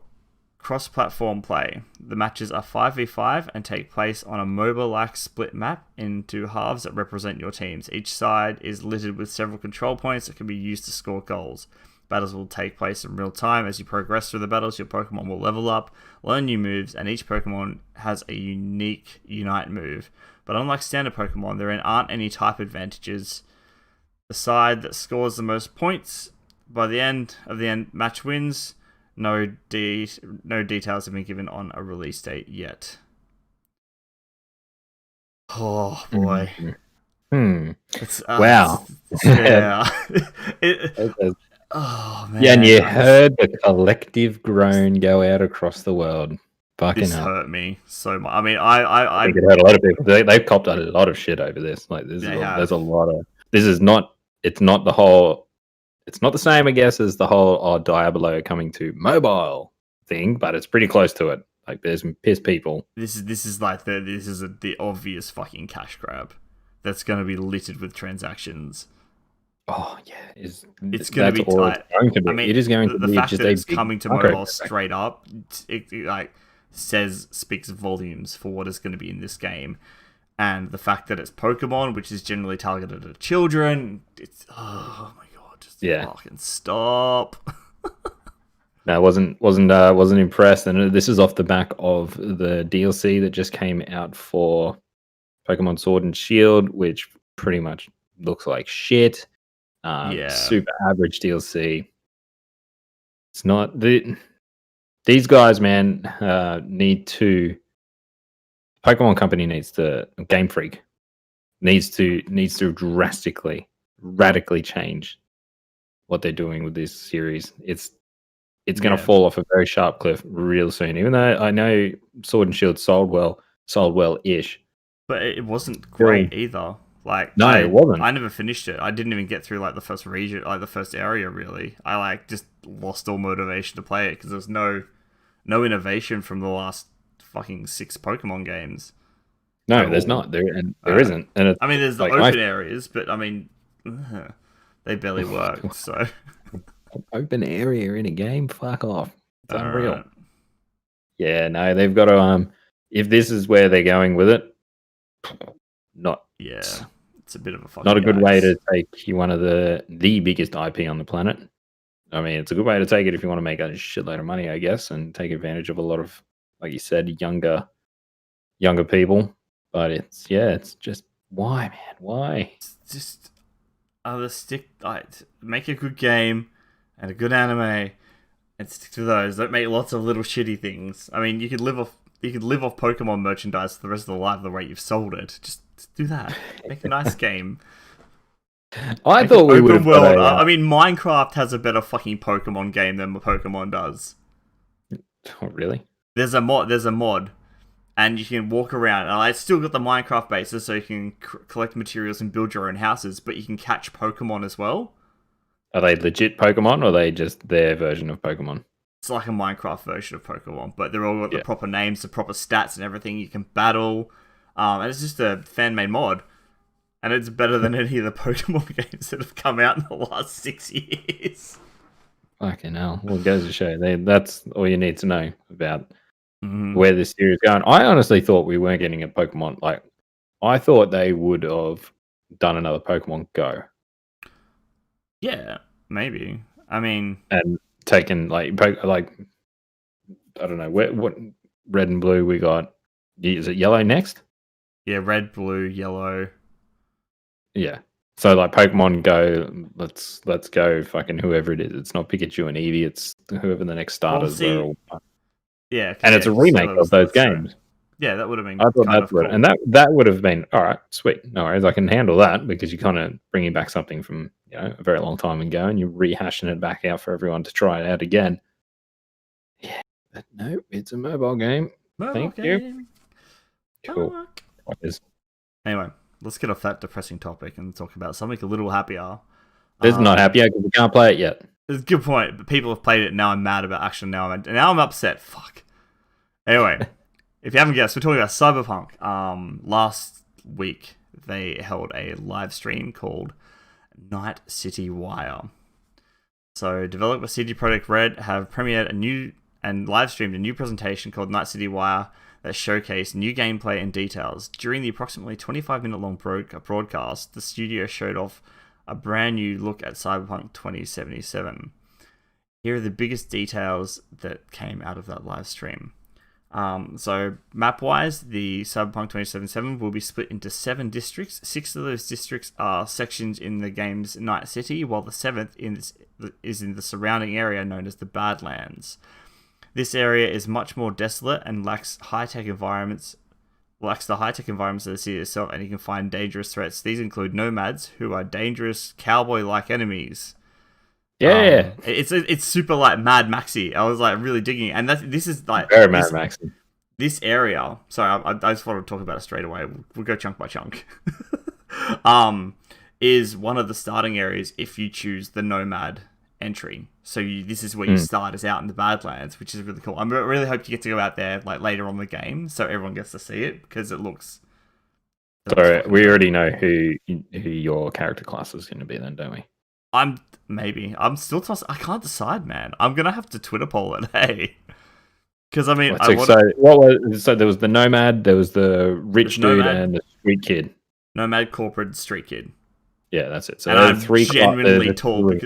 cross-platform play. The matches are 5v5 and take place on a MOBA-like split map into halves that represent your teams. Each side is littered with several control points that can be used to score goals. Battles will take place in real time. As you progress through the battles, your Pokemon will level up, learn new moves, and each Pokemon has a unique Unite move. But unlike standard Pokemon, there aren't any type advantages. The side that scores the most points by the end of the match wins. No details have been given on a release date yet. Oh boy. Wow. Yeah. Oh man. Yeah, and you heard the collective groan go out across the world. Fucking this hell. hurt me so much. I mean, I think it hurt a lot of people. They've copped a lot of shit over this. Like, there's a lot of. This is not. It's not the whole. It's not the same, I guess, as the whole Diablo coming to mobile thing, but it's pretty close to it. Like, there's some pissed people. This is the obvious fucking cash grab that's going to be littered with transactions. Oh yeah, it's going to be tight. I mean, it is going to be the fact just that it's coming to mobile straight up. It like speaks volumes for what is going to be in this game, and the fact that it's Pokemon, which is generally targeted at children. It's oh my god, just fucking stop. No, wasn't impressed, and this is off the back of the DLC that just came out for Pokemon Sword and Shield, which pretty much looks like shit. Super average DLC. It's not these guys, man. Pokemon Company needs to Game Freak needs to radically change what they're doing with this series. It's going to fall off a very sharp cliff real soon. Even though I know Sword and Shield sold well-ish, but it wasn't great either. Like, no, it wasn't. I never finished it. I didn't even get through like the first region, like the first area. Really, I just lost all motivation to play it because there's no innovation from the last fucking 6 Pokemon games. No, there's not. There isn't. And I mean, there's the open areas, but I mean, they barely work. So, open area in a game, fuck off. It's unreal. Right. Yeah, no, they've got to. If this is where they're going with it, not. Yeah. It's a bit of a fucking Not a good way yikes. to take one of the biggest IP on the planet. I mean, it's a good way to take it if you want to make a shitload of money, I guess, and take advantage of a lot of, like you said, younger people. But it's just why, man? Why? It's just other stick. Like, make a good game and a good anime and stick to those. Don't make lots of little shitty things. I mean, you could live off Pokemon merchandise for the rest of the life the way you've sold it. Just do that. Make a nice game. I thought we would have world. I mean, Minecraft has a better fucking Pokemon game than Pokemon does. Oh, really? There's a mod, and you can walk around. And it's still got the Minecraft basis, so you can collect materials and build your own houses. But you can catch Pokemon as well. Are they legit Pokemon, or are they just their version of Pokemon? It's like a Minecraft version of Pokemon, but they're all got the proper names, the proper stats, and everything. You can battle, and it's just a fan-made mod. And it's better than any of the Pokemon games that have come out in the last 6 years. Fucking hell. Well, it goes to show. That's all you need to know about where this series is going. I honestly thought we weren't getting a Pokemon. Like, I thought they would have done another Pokemon Go. Yeah, maybe. I mean... And taken, like I don't know, what red and blue we got. Is it yellow next? Yeah, red, blue, yellow... Yeah. So like Pokemon Go, let's go fucking whoever it is. It's not Pikachu and Eevee, it's whoever the next starters were. Yeah. And it's a remake of those games. True. Yeah, that would have been I thought kind of cool. And that would have been all right, sweet. No worries, I can handle that because you're kind of bringing back something from, a very long time ago and you're rehashing it back out for everyone to try it out again. Yeah. But no, it's a mobile game. Thank you. Cool. Anyway. Let's get off that depressing topic and talk about something a little happier. It's not happier because we can't play it yet. It's a good point. But people have played it. Now I'm mad about action. Now I'm upset. Fuck. Anyway, if you haven't guessed, we're talking about Cyberpunk. Last week they held a live stream called Night City Wire. So developer CD Projekt Red have premiered a new and live streamed a new presentation called Night City Wire that showcased new gameplay and details. During the approximately 25-minute-long broadcast, the studio showed off a brand new look at Cyberpunk 2077. Here are the biggest details that came out of that live stream. So, map-wise, the Cyberpunk 2077 will be split into 7 districts. 6 of those districts are sections in the game's Night City, while the 7th is in the surrounding area known as the Badlands. This area is much more desolate and lacks the high-tech environments of the city itself, and you can find dangerous threats. These include nomads, who are dangerous cowboy-like enemies. Yeah, it's super like Mad Maxy. I was like really digging it, and this is like very Mad Maxy. This area. Sorry, I just want to talk about it straight away. We'll go chunk by chunk. Is one of the starting areas if you choose the nomad entry. So this is where you start, is out in the Badlands, which is really cool. I really hope you get to go out there like later on in the game, so everyone gets to see it because it looks. So we already know who your character class is going to be, then, don't we? I'm still tossing. I can't decide, man. I'm gonna have to Twitter poll it, hey. Because I mean, so there was the nomad, there was the rich dude, nomad, and the street kid. Nomad, corporate, street kid. Yeah, that's it. So and I'm genuinely torn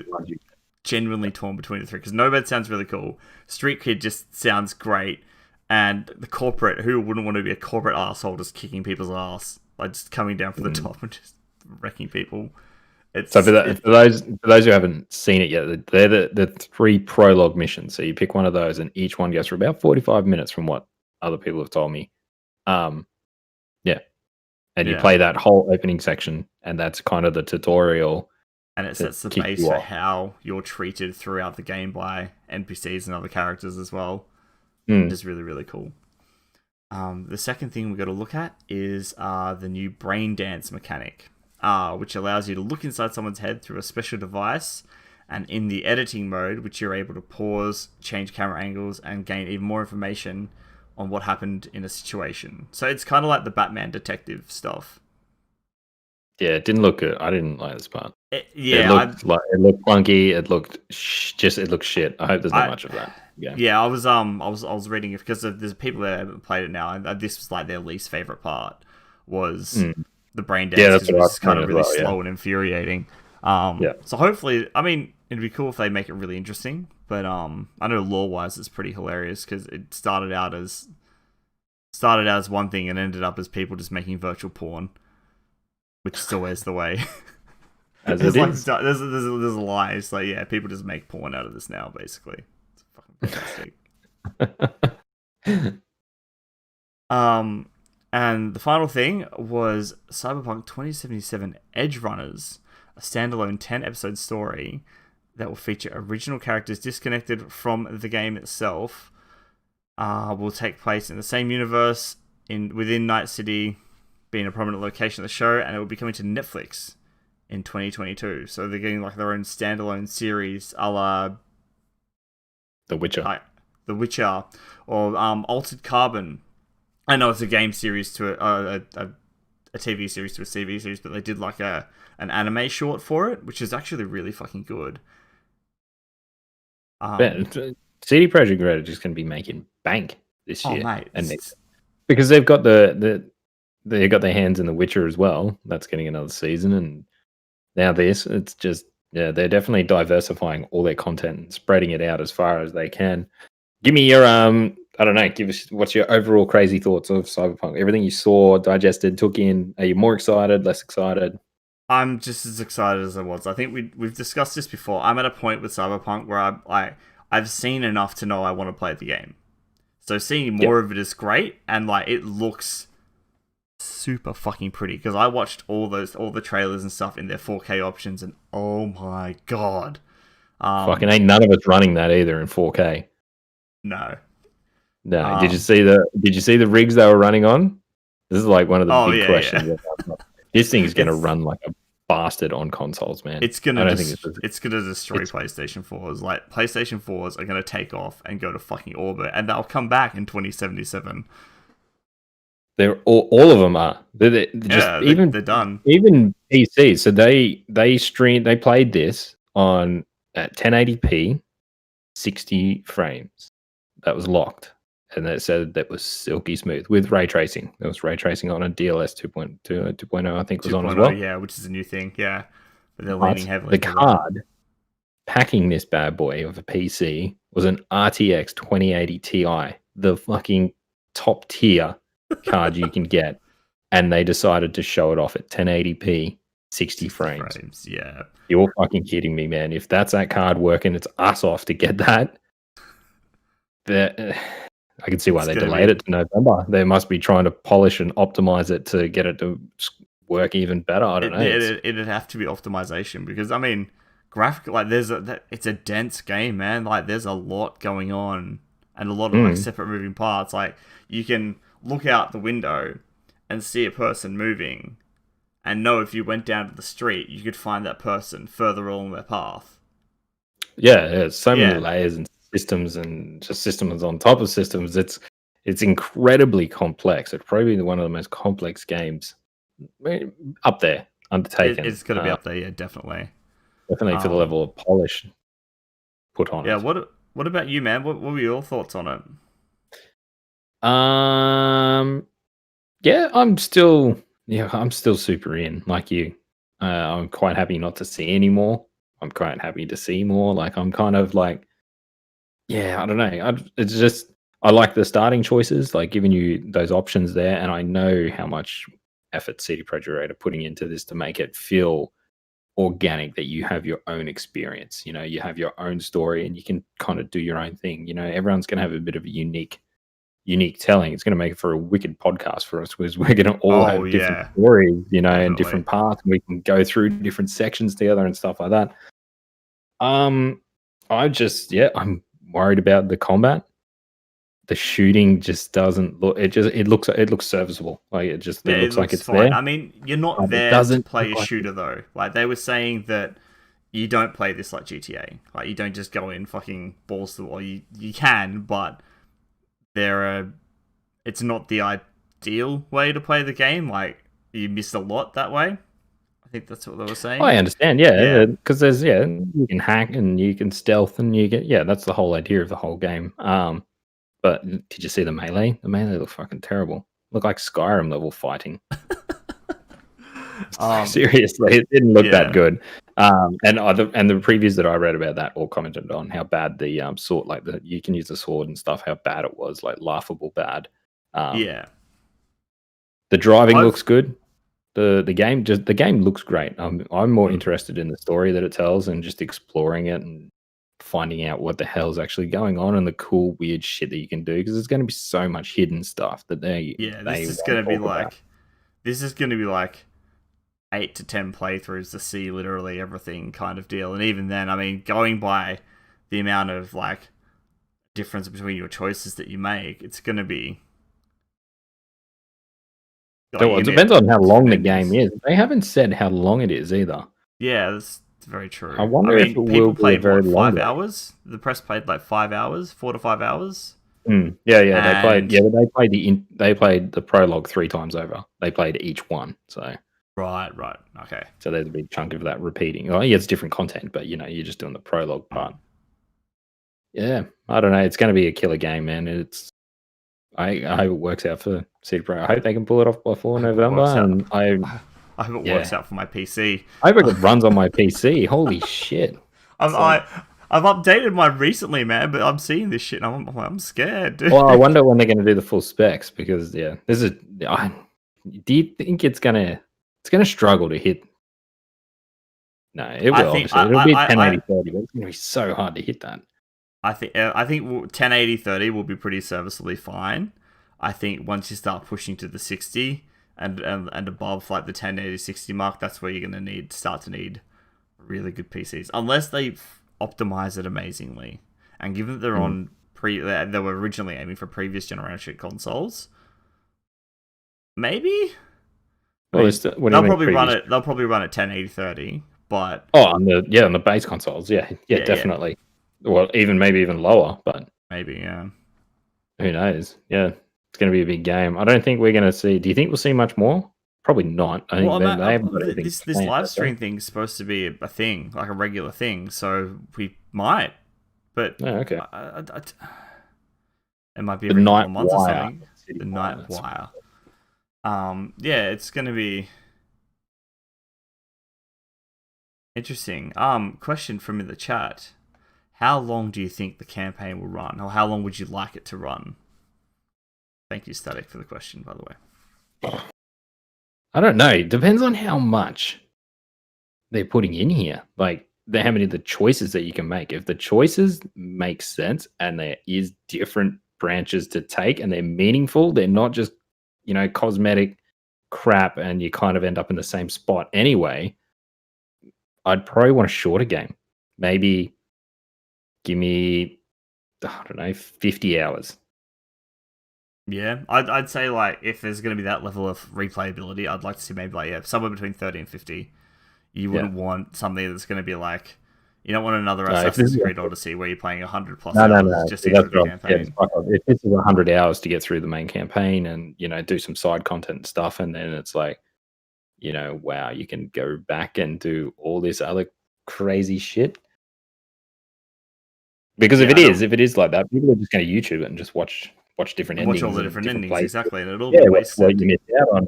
between the 3 because nomad sounds really cool. Street kid just sounds great, and the corporate, who wouldn't want to be a corporate asshole just kicking people's ass, like just coming down from the top and just wrecking people. So for those who haven't seen it yet, they're the 3 prologue missions. So you pick one of those, and each one goes for about 45 minutes, from what other people have told me. You play that whole opening section, and that's kind of the tutorial. And it sets the base for how you're treated throughout the game by NPCs and other characters as well, which is really, really cool. The second thing we've got to look at is the new brain dance mechanic, which allows you to look inside someone's head through a special device, and in the editing mode, which you're able to pause, change camera angles, and gain even more information on what happened in a situation. So it's kind of like the Batman detective stuff. Yeah, it didn't look good. I didn't like this part. It looked clunky. It looked it looked shit. I hope there's not much of that. Yeah, I was reading it because there's people that haven't played it now, and this was like their least favorite part was the brain Yeah, dance that's because it what I was was just kind saying of as really well. Yeah, slow and infuriating. yeah. So hopefully, I mean, it'd be cool if they make it really interesting. But I know lore wise, it's pretty hilarious because it started out as one thing and ended up as people just making virtual porn, which is always the way. As It's it like is. there's a lie. It's like, yeah, people just make porn out of this now, basically. It's fucking fantastic. Um, and the final thing was Cyberpunk 2077 Edge Runners, a standalone 10-episode story that will feature original characters disconnected from the game itself. Will take place in the same universe within Night City, being a prominent location of the show, and it will be coming to Netflix in 2022. So they're getting like their own standalone series, a la The Witcher. The Witcher or Altered Carbon. I know it's a game series to a TV series to a TV series, but they did like an anime short for it, which is actually really fucking good. CD Projekt Red are just going to be making bank this year, mate, and because they've got they've got their hands in The Witcher as well. That's getting another season, and now this. It's just they're definitely diversifying all their content and spreading it out as far as they can. Give me your I don't know. Give us what's your overall crazy thoughts of Cyberpunk? Everything you saw, digested, took in. Are you more excited, less excited? I'm just as excited as I was. I think we've discussed this before. I'm at a point with Cyberpunk where I've seen enough to know I want to play the game. So seeing more of it is great, and like it looks super fucking pretty because I watched all the trailers and stuff in their 4K options, and oh my god, Fucking ain't none of us running that either in 4K. No. No. Did you see the rigs they were running on? This is like one of the big questions. Yeah. This thing is going to run like a bastard on consoles, man. It's gonna destroy PlayStation 4s. Like PlayStation 4s are gonna take off and go to fucking orbit, and they'll come back in 2077. They're all of them are. They're done. Even PC. So they played this on at 1080p, 60 frames. That was locked. And it said that was silky smooth with ray tracing. There was ray tracing on a DLS 2.0, I think was on as well. Yeah, which is a new thing. Yeah. But they're leaning heavily. The card packing this bad boy of a PC was an RTX 2080 Ti, the fucking top tier card you can get. And they decided to show it off at 1080p, 60 frames. Yeah. You're fucking kidding me, man. If that's that card working its ass off to get that, I can see why they delayed it to November. They must be trying to polish and optimize it to get it to work even better. I don't know. It'd have to be optimization because, I mean, graphic, like, it's a dense game, man. Like, there's a lot going on and a lot of like separate moving parts. Like, you can look out the window and see a person moving and know if you went down to the street, you could find that person further along their path. Yeah, so many layers and systems and just systems on top of systems. It's incredibly complex. It's probably one of the most complex games up there, undertaken. It's going to be up there, yeah, definitely. Definitely for the level of polish put on it. Yeah, what about you, man? What were your thoughts on it? Yeah, I'm still super in, like you. I'm quite happy not to see any more. I'm quite happy to see more. Like, I'm kind of like, yeah, I don't know. It's just, I like the starting choices, like giving you those options there. And I know how much effort CD Projekt Red are putting into this to make it feel organic, that you have your own experience. You know, you have your own story and you can kind of do your own thing. You know, everyone's going to have a bit of a unique telling. It's going to make it for a wicked podcast for us because we're going to all have different stories, you know, and different paths. We can go through different sections together and stuff like that. I'm worried about the combat. The shooting just doesn't look. It looks serviceable. Like it looks like it's fine. There. I mean, you're not there to play a shooter though. Like they were saying that you don't play this like GTA. Like you don't just go in fucking balls to the wall. You can, but it's not the ideal way to play the game. Like you miss a lot that way. I think that's what they were saying. I understand, yeah, because there's you can hack and you can stealth and you get that's the whole idea of the whole game. But did you see the melee? The melee looked fucking terrible. Looked like Skyrim level fighting. Seriously, it didn't look yeah. that good. And the previews that I read about that all commented on how bad the sword, like you can use the sword and stuff, how bad it was, like laughable bad. Yeah. The driving looks good. The game looks great. I'm more interested in the story that it tells and just exploring it and finding out what the hell's actually going on and the cool weird shit that you can do, because there's going to be so much hidden stuff that they this is won't going to be talk about. this is going to be like 8 to 10 playthroughs to see literally everything kind of deal. And even then, I mean, going by the amount of like difference between your choices that you make, it's going to be. It depends on how long the game is. They haven't said how long it is either. Yeah, that's very true. I wonder if it will be a very long 5 hours. The press played like 5 hours, 4 to 5 hours. Yeah. They played the prologue 3 times over. They played each one, so. Right, okay. So there's a big chunk of that repeating. Oh, yeah, it's different content, but you're just doing the prologue part. Yeah, I don't know. It's going to be a killer game, man. I hope it works out for CD Projekt. I hope they can pull it off before November. And I hope it works out for my PC. I hope it runs on my PC. Holy shit! I've updated mine recently, man, but I'm seeing this shit and I'm scared, dude. Well, I wonder when they're going to do the full specs, because do you think it's gonna struggle to hit? No, it will. It'll be 1080 30, but it's gonna be so hard to hit that. I think 1080 30 will be pretty serviceably fine. I think once you start pushing to the 60 and above, like the 1080 60 mark, that's where you're gonna start to need really good PCs, unless they optimize it amazingly. And given that they're on they were originally aiming for previous generation consoles, maybe. Well, they'll probably run it 1080 30, but on the base consoles, yeah, definitely. Yeah. Well, maybe even lower, but maybe, yeah. Who knows? Yeah, it's going to be a big game. I don't think we're going to see. Do you think we'll see much more? Probably not. I think this live stream thing is supposed to be a thing, like a regular thing. So we might, but okay. It might be every couple of months or something. The Night Wire. Yeah, it's going to be interesting. Question from the chat. How long do you think the campaign will run? Or how long would you like it to run? Thank you, Static, for the question, by the way. I don't know. It depends on how much they're putting in here. Like, how many of the choices that you can make. If the choices make sense and there is different branches to take and they're meaningful, they're not just, cosmetic crap and you kind of end up in the same spot anyway, I'd probably want a shorter game. Maybe give me, I don't know, 50 hours. Yeah, I'd say, like, if there's going to be that level of replayability, I'd like to see maybe, like, somewhere between 30 and 50. You wouldn't want something that's going to be like, you don't want another Assassin's Creed Odyssey where you're playing 100 plus hours just to get through the campaign. If it's 100 hours to get through the main campaign and, do some side content and stuff, and then it's like, wow, you can go back and do all this other crazy shit. Because if it is like that, people are just going to YouTube it and just watch different endings. Watch all the different endings, places. Exactly, and it'll be wasted. What you missed out on.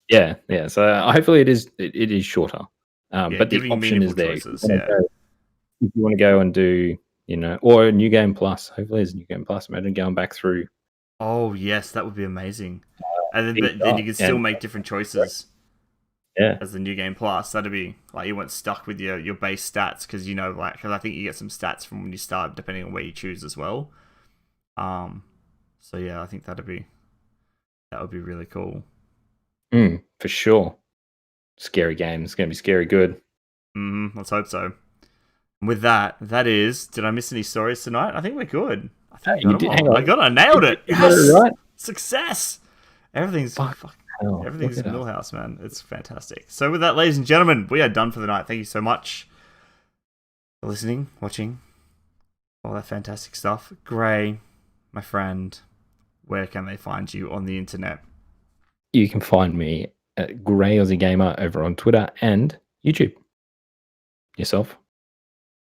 Yeah. So hopefully it is shorter. But the option is there. Choices, if you want to go and do, or a New Game Plus. Hopefully there's a New Game Plus. Imagine going back through. Oh yes, that would be amazing. And then you can still make different choices. Yeah. As the New Game Plus, that'd be like you weren't stuck with your base stats because because I think you get some stats from when you start depending on where you choose as well. So yeah, I think that would be really cool. For sure. Scary game. It's going to be scary good. Let's hope so. And with that is. Did I miss any stories tonight? I think we're good. I think I nailed it. Yes, right. Success. Everything's everything's Millhouse, man. It's fantastic. So with that, ladies and gentlemen, we are done for the night. Thank you so much for listening, watching, all that fantastic stuff. Gray, my friend, where can they find you on the internet? You can find me at Grey Aussie Gamer over on Twitter and YouTube. Yourself?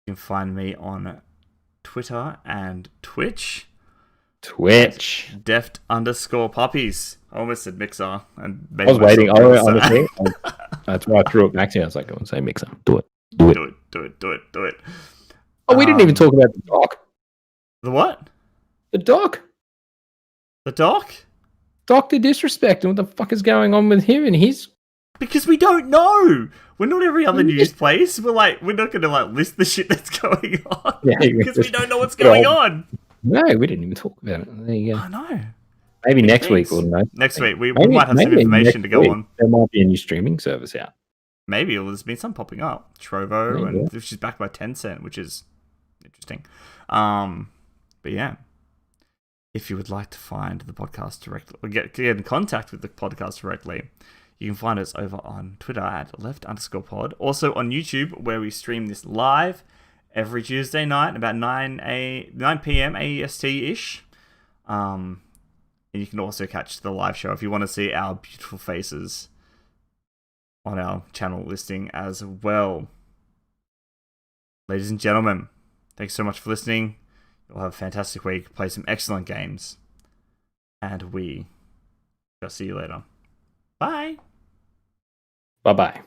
You can find me on Twitter and Twitch. Deft_puppies. I almost said Mixer. And I was waiting. Honestly, That's why I threw it back to you. I was like, go and say, Mixer, do it. Do it. Do it. Oh, we didn't even talk about the doc. The what? The doc. The doc? Dr. Disrespect. And what the fuck is going on with him and his... Because we don't know. We're not every other news place. We're not going to list the shit that's going on. Yeah, because we don't know what's going on. No, we didn't even talk about it. There you go. I know. Maybe next week we'll know. Next week. We might have some information to go on. There might be a new streaming service out. Maybe. There's been some popping up. Trovo, and she's backed by Tencent, which is interesting. But yeah. If you would like to find the podcast directly, or get in contact with the podcast directly, you can find us over on Twitter at @left_pod. Also on YouTube, where we stream this live every Tuesday night, about 9 p.m. AEST-ish. And you can also catch the live show if you want to see our beautiful faces on our channel listing as well. Ladies and gentlemen, thanks so much for listening. You'll have a fantastic week, play some excellent games, and we shall see you later. Bye. Bye-bye.